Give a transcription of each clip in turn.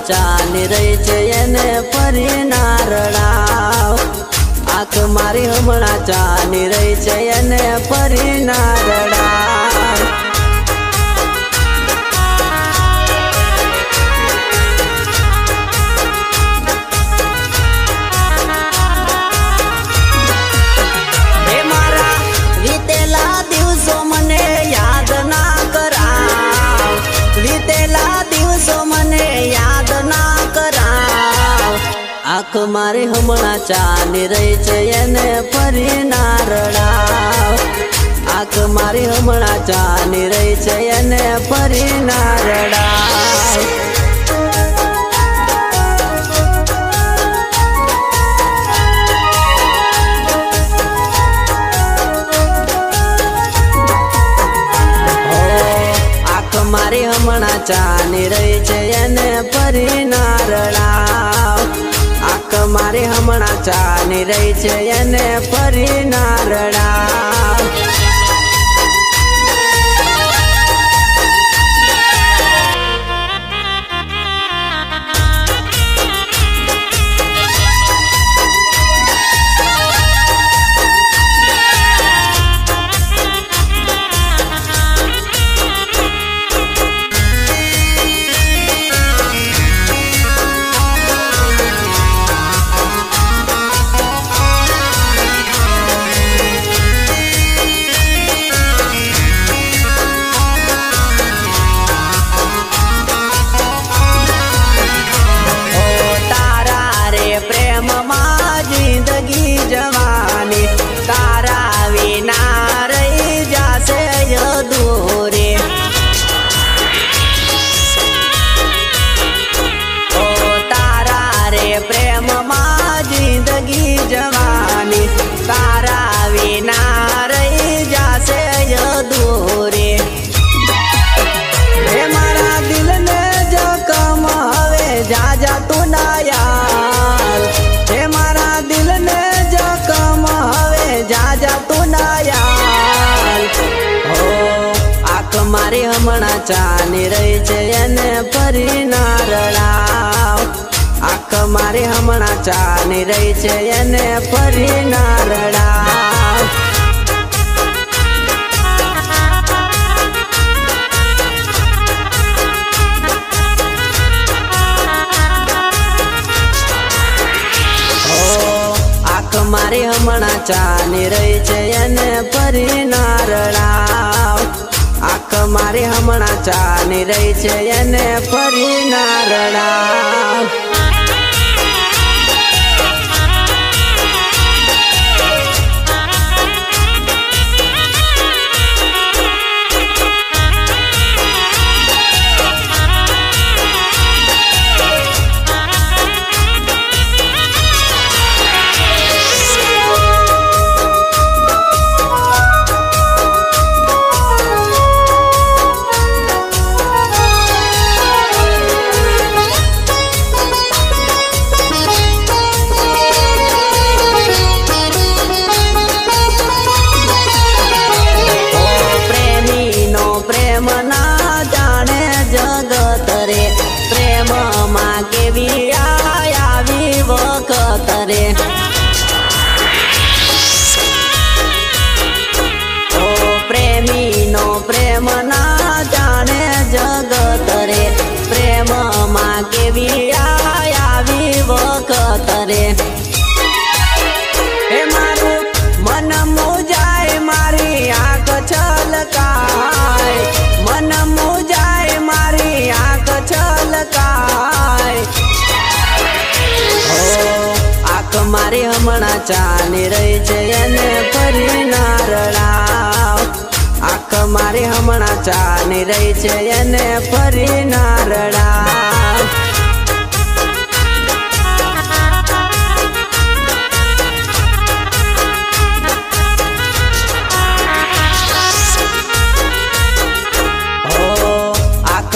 ચાલી રહી છે એને ફરી ના રડાવ આંખ મારી હમણાં ચાલી રહી છે એને ફરી ના રડાવ આંખ મારી હમણાં ચાલી રહી છે એને ફરી ના રડાવ આંખ મારી હમણાં ચાલી રહી છે એને ફરી ના રડાવ મારી હમણાં ચાલી રહી છે એને ફરી ના રડાવ આંખ મારી હમણાં ચાલી રહી છે એને ફરી ના રડાવ તારા વિના રહી જાશે અધૂરે હે મારા દિલને જખમ હવે જા તું ના યાર હે મારા દિલને જખમ હવે જા તું ના યાર હો આંખ મારી હમણાં ચાલી રહી છે એને ફરી ના રડાવ આંખ મારી હમણાં ચાલી રહી છે એને ફરી ના રડાવ આંખ મારી હમણાં ચાલી રહી છે એને ફરી ના રડાવ આંખ મારી હમણાં ચાલી રહી છે એને ફરી ના રડાવ કેવી આવી વખત રે ઓ પ્રેમીનો પ્રેમ ના જાણે જગત રે પ્રેમમાં કેવી આવી વખત રે હે મારું મન મુજાય મારી આંખ છલકાય મન મુજાય મારી આંખ છલકાય આંખ મારી હમણાં ચાલી રહી છે એને ફરી ના રડાવ આંખ મારી હમણાં ચાલી રહી છે એને ફરી ના રડાવ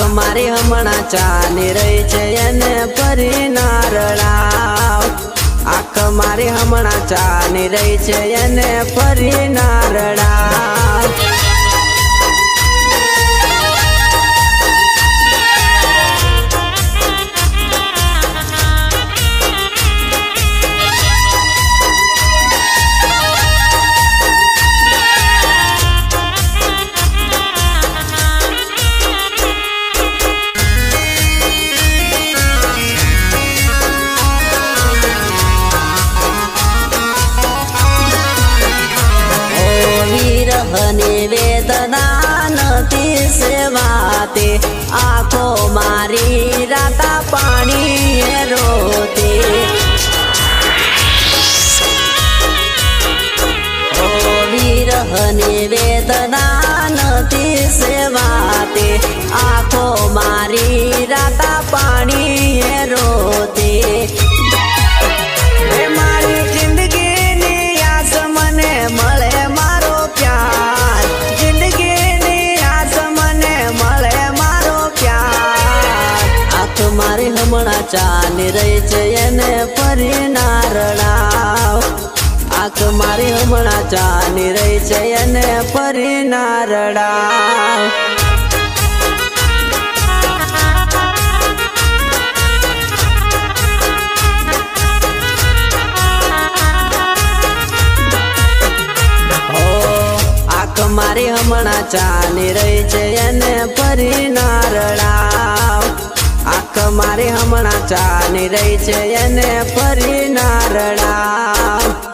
મારી હમણાં ચાલી રહી છે એને ફરી ના રડાવ આંખ મારી હમણાં ચાલી રહી છે એને ફરી ના રડાવ વાતે આંખો મારી રાતા પાણી રોતી વિરહની વેદના નથી સેવાતે આંખો મારી રાતા પાણી રોતી મારી જિંદગીની આસ મને મળે મારો પ્યાર જિંદગીની આસ મને મળે મારો પ્યાર આંખ મારી હમણાં ચાલી રહી છે એને ફરી ના રડાવ આંખ મારી હમણાં ચાલી રહી છે એને ફરી ના રડાવ મારી હમણાં ચાલી રહી છે એને ફરી ના રડાવ આંખ મારી હમણાં ચાલી રહી છે એને ફરી ના રડાવ